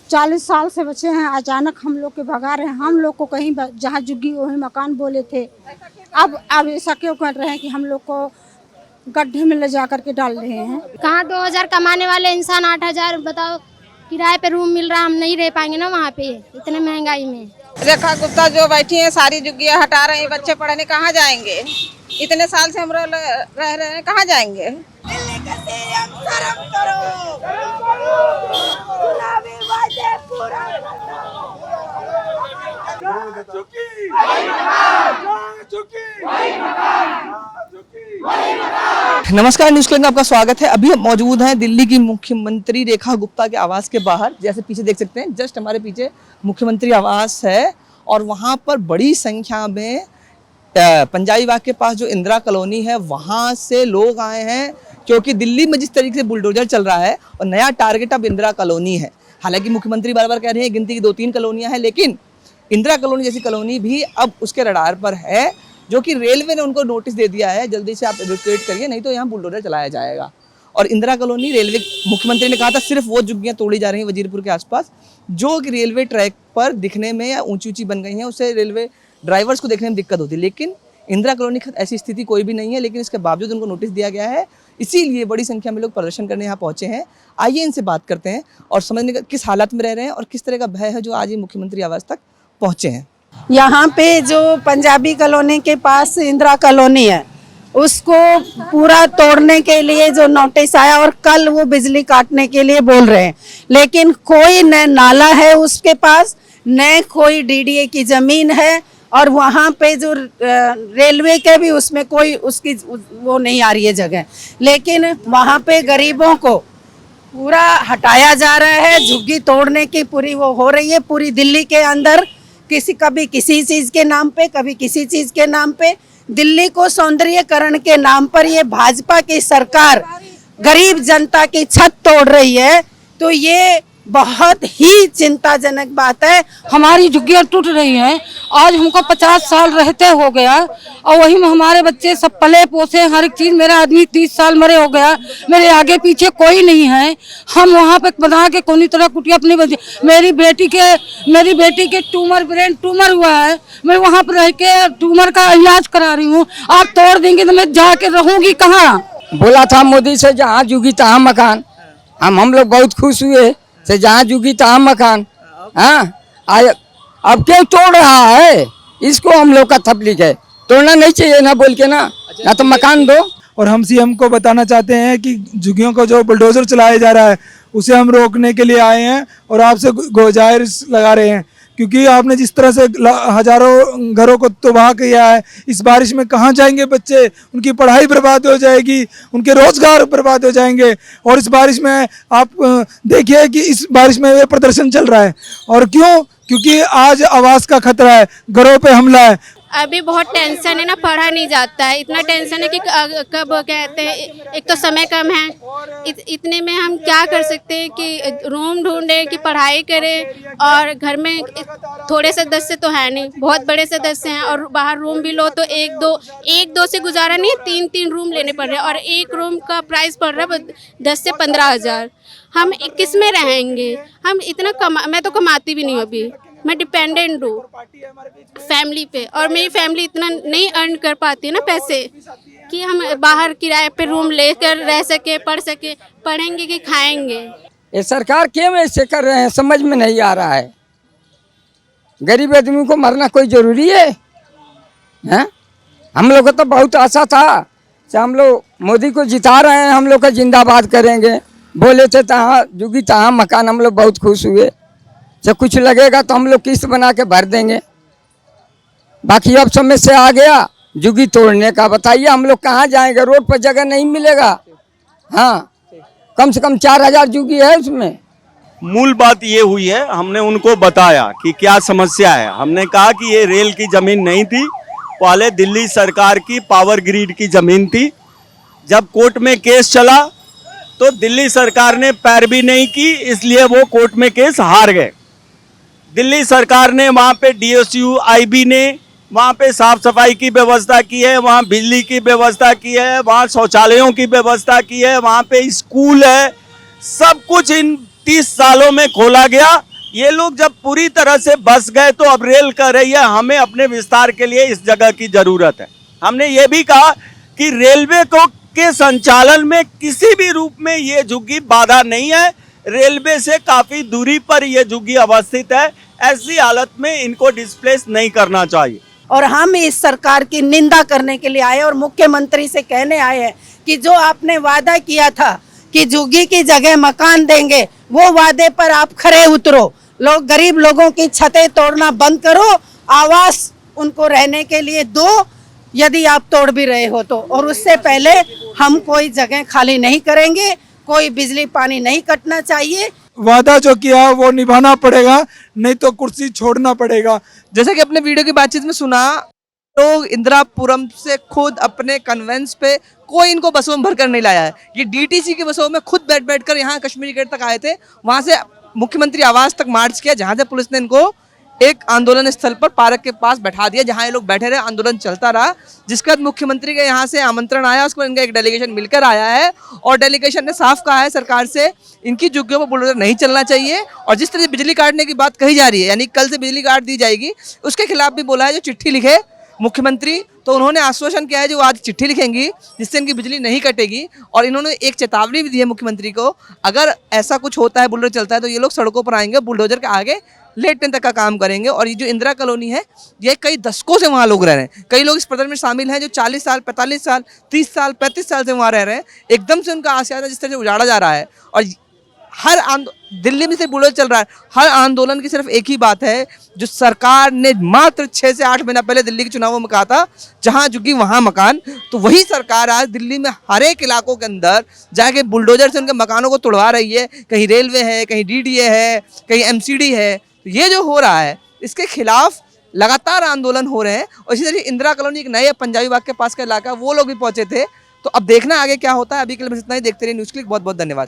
40 साल से बचे हैं, अचानक हम लोग के भगा रहे हैं। हम लोग को कहीं जहाँ जुग्गी वहीं मकान बोले थे, अब ऐसा क्यों कर रहे हैं कि हम लोग को गड्ढे में ले जा करके डाल रहे हैं। कहाँ 2000 कमाने वाले इंसान 8000 बताओ किराए पे रूम मिल रहा, हम नहीं रह पाएंगे ना वहाँ पे इतने महंगाई में। रेखा गुप्ता जो बैठी हैं सारी जुग्गियाँ हटा रही हैं, बच्चे पढ़ने कहाँ जाएंगे? इतने साल से हम लोग रह रहे हैं, कहाँ जाएंगे? नमस्कार, न्यूज़ क्लिक में आपका स्वागत है। अभी हम मौजूद हैं दिल्ली की मुख्यमंत्री रेखा गुप्ता के आवास के बाहर। जैसे पीछे देख सकते हैं, जस्ट हमारे पीछे मुख्यमंत्री आवास है और वहाँ पर बड़ी संख्या में पंजाबी बाग के पास जो इंदिरा कॉलोनी है वहाँ से लोग आए हैं, क्योंकि दिल्ली में जिस तरीके से बुलडोजर चल रहा है और नया टारगेट अब इंदिरा कॉलोनी है। हालांकि मुख्यमंत्री बार बार कह रहे हैं गिनती की 2-3 कॉलोनियाँ हैं, लेकिन इंदिरा कॉलोनी जैसी कॉलोनी भी अब उसके रडार पर है, जो कि रेलवे ने उनको नोटिस दे दिया है, जल्दी से आप एवैक्यूएट करिए, नहीं तो यहाँ बुलडोजर चलाया जाएगा। और इंदिरा कॉलोनी रेलवे, मुख्यमंत्री ने कहा था सिर्फ वो झुग्गियाँ तोड़ी जा रही हैं वजीरपुर के आसपास जो कि रेलवे ट्रैक पर दिखने में या ऊंची ऊंची बन गई हैं, उससे रेलवे ड्राइवर्स को देखने में दिक्कत होती है। लेकिन इंदिरा कॉलोनी ऐसी स्थिति कोई भी नहीं है, लेकिन इसके बावजूद उनको नोटिस दिया गया है, इसीलिए बड़ी संख्या में लोग प्रदर्शन करने यहाँ पहुंचे हैं। आइए इनसे बात करते हैं और समझने का किस हालात में रह रहे हैं और किस तरह का भय है जो आज ये मुख्यमंत्री आवास तक पहुंचे हैं। यहाँ पे जो पंजाबी कॉलोनी के पास इंदिरा कॉलोनी है उसको पूरा तोड़ने के लिए जो नोटिस आया और कल वो बिजली काटने के लिए बोल रहे हैं, लेकिन कोई न नाला है उसके पास, न कोई डीडीए की जमीन है और वहाँ पे जो रेलवे के भी उसमें कोई उसकी वो नहीं आ रही है जगह, लेकिन वहाँ पे गरीबों को पूरा हटाया जा रहा है। झुग्गी तोड़ने की पूरी वो हो रही है पूरी दिल्ली के अंदर, कभी किसी चीज़ के नाम पे, कभी किसी चीज़ के नाम पे। दिल्ली को सौंदर्यीकरण के नाम पर ये भाजपा की सरकार गरीब जनता की छत तोड़ रही है, तो ये बहुत ही चिंताजनक बात है। हमारी झुग्गियाँ टूट रही हैं। आज हमको 50 साल रहते हो गया और वही में हमारे बच्चे सब पले पोसे, हर एक चीज़। मेरा आदमी 30 साल मरे हो गया, मेरे आगे पीछे कोई नहीं है। हम वहाँ पे बना के कोई तरह कुटिया अपनी मेरी बेटी के ब्रेन ट्यूमर हुआ है, मैं वहाँ पर रह के ट्यूमर का इलाज करा रही हूँ। आप तोड़ देंगे तो मैं जाके रहूँगी कहाँ? बोला था मोदी से जहाँ जुगी तहाँ मकान। हम लोग बहुत खुश हुए से जहाँ जुगी तहाँ मकान। हाँ, अब क्यों तोड़ रहा है? इसको हम लोग का तकलीफ है, तोड़ना नहीं चाहिए ना बोल के ना तो मकान दो। और हम सीएम को बताना चाहते हैं कि झुग्गियों को जो बुलडोजर चलाया जा रहा है उसे हम रोकने के लिए आए हैं और आपसे गुजारिश लगा रहे हैं, क्योंकि आपने जिस तरह से हजारों घरों को तबाह किया है, इस बारिश में कहाँ जाएंगे बच्चे? उनकी पढ़ाई बर्बाद हो जाएगी, उनके रोजगार बर्बाद हो जाएंगे। और इस बारिश में आप देखिए कि इस बारिश में ये प्रदर्शन चल रहा है, और क्यों? क्योंकि आज आवास का खतरा है, घरों पे हमला है। अभी बहुत टेंशन है ना, पढ़ा नहीं जाता है, इतना टेंशन है कि कब कहते हैं, एक तो समय कम है, इतने में हम क्या कर सकते हैं कि रूम ढूंढे कि पढ़ाई करें, और घर में थोड़े से सदस्य तो है नहीं, बहुत बड़े सदस्य हैं, और बाहर रूम भी लो तो एक दो से गुजारा नहीं, 3-3 रूम लेने पड़ रहे हैं और एक रूम का प्राइस पड़ रहा है 10 से 15 हज़ार। हम किस में रहेंगे? हम इतना मैं तो कमाती भी नहीं हूँ अभी, मैं डिपेंडेंट हूँ फैमिली पे, और मेरी फैमिली इतना नहीं अर्न कर पाती है ना पैसे कि हम बाहर किराए पे रूम लेकर रह सके, पढ़ सके। पढ़ेंगे कि खाएंगे? ये सरकार क्यों ऐसे कर रहे हैं समझ में नहीं आ रहा है। गरीब आदमी को मरना कोई जरूरी है? हम लोग को तो बहुत आशा था कि हम लोग मोदी को जिता रहे हैं, हम लोग का जिंदाबाद करेंगे, बोले थे तहाँ जुगी तहाँ मकान। हम लोग बहुत खुश हुए, जब कुछ लगेगा तो हम लोग किस्त बना के भर देंगे। बाकी अब समस्या आ गया जुगी तोड़ने का, बताइए हम लोग कहाँ जाएंगे? रोड पर जगह नहीं मिलेगा। हाँ, कम से कम 4000 जुगी है उसमें। मूल बात ये हुई है, हमने उनको बताया कि क्या समस्या है। हमने कहा कि ये रेल की जमीन नहीं थी, पहले दिल्ली सरकार की पावर ग्रिड की जमीन थी। जब कोर्ट में केस चला तो दिल्ली सरकार ने पैरवी नहीं की, इसलिए वो कोर्ट में केस हार गए। दिल्ली सरकार ने वहाँ पे DSU IB ने वहाँ पे साफ सफाई की व्यवस्था की है, वहाँ बिजली की व्यवस्था की है, वहाँ शौचालयों की व्यवस्था की है, वहाँ पे स्कूल है। सब कुछ इन 30 सालों में खोला गया, ये लोग जब पूरी तरह से बस गए तो अब रेल कह रही है हमें अपने विस्तार के लिए इस जगह की जरूरत है। हमने ये भी कहा कि रेलवे को के संचालन में किसी भी रूप में ये झुग्गी बाधा नहीं है। रेलवे से काफी दूरी पर ये झुग्गी अवस्थित है। ऐसी हालत में इनको डिस्प्लेस नहीं करना चाहिए। और हम इस सरकार की निंदा करने के लिए आए और मुख्यमंत्री से कहने आए हैं कि जो आपने वादा किया था कि झुग्गी की जगह मकान देंगे, वो वादे पर आप खरे उतरो। लोग गरीब लोगों की छतें तोड़ना बंद करो, आवास उनको रहने के लिए दो, यदि आप तोड़ भी रहे हो तो। और उससे पहले हम कोई जगह खाली नहीं करेंगे, कोई बिजली पानी नहीं कटना चाहिए। वादा जो किया वो निभाना पड़ेगा, नहीं तो कुर्सी छोड़ना पड़ेगा। जैसा कि अपने वीडियो की बातचीत में सुना, लोग इंदिरापुरम से खुद अपने कन्वेंस पे कोई इनको बसों में भरकर नहीं लाया है। ये डीटीसी की बसों में खुद बैठ कर यहाँ कश्मीरी गेट तक आए थे, वहां से मुख्यमंत्री आवास तक मार्च किया, जहां से पुलिस ने इनको एक आंदोलन स्थल पर पार्क के पास बैठा दिया, जहां ये लोग बैठे रहे, आंदोलन चलता रहा। जिसके बाद मुख्यमंत्री के यहाँ से आमंत्रण आया, उसको इनका एक डेलीगेशन मिलकर आया है और डेलीगेशन ने साफ कहा है सरकार से इनकी झुग्गियों पर बुलडोजर नहीं चलना चाहिए। और जिस तरह से बिजली काटने की बात कही जा रही है, यानी कल से बिजली काट दी जाएगी, उसके खिलाफ भी बोला है जो चिट्ठी लिखे मुख्यमंत्री। तो उन्होंने आश्वासन किया है जो आज चिट्ठी लिखेंगी जिससे इनकी बिजली नहीं कटेगी। और इन्होंने एक चेतावनी भी दी है मुख्यमंत्री को, अगर ऐसा कुछ होता है, बुलडोजर चलता है, तो ये लोग सड़कों पर आएंगे, बुलडोजर के आगे लेट तक का काम करेंगे। और ये जो इंदिरा कॉलोनी है, ये कई दशकों से वहाँ लोग रह रहे हैं। कई लोग इस प्रदर्शन में शामिल हैं जो 40 साल, 45 साल, 30 साल, 35 साल से वहाँ रह रहे हैं। एकदम से उनका आसिया जिस तरह से उजाड़ा जा रहा है। और हर दिल्ली में से बुलडोजर चल रहा है। हर आंदोलन की सिर्फ एक ही बात है, जो सरकार ने मात्र 6 से 8 महीना पहले दिल्ली के चुनावों में कहा था, जहां झुग्गी वहां मकान। तो वही सरकार आज दिल्ली में हर एक इलाकों के अंदर जाके बुलडोजर से उनके मकानों को तोड़वा रही है। कहीं रेलवे है, कहीं डीडीए है, कहीं एमसीडी है। तो ये जो हो रहा है, इसके खिलाफ लगातार आंदोलन हो रहे हैं। और इसी तरह इंदिरा कॉलोनी, एक नए पंजाबी बाग के पास का इलाका, वो लोग भी पहुंचे थे। तो अब देखना आगे क्या होता है। अभी के लिए बस इतना ही। देखते रहिए न्यूज़ क्लिक। बहुत बहुत धन्यवाद।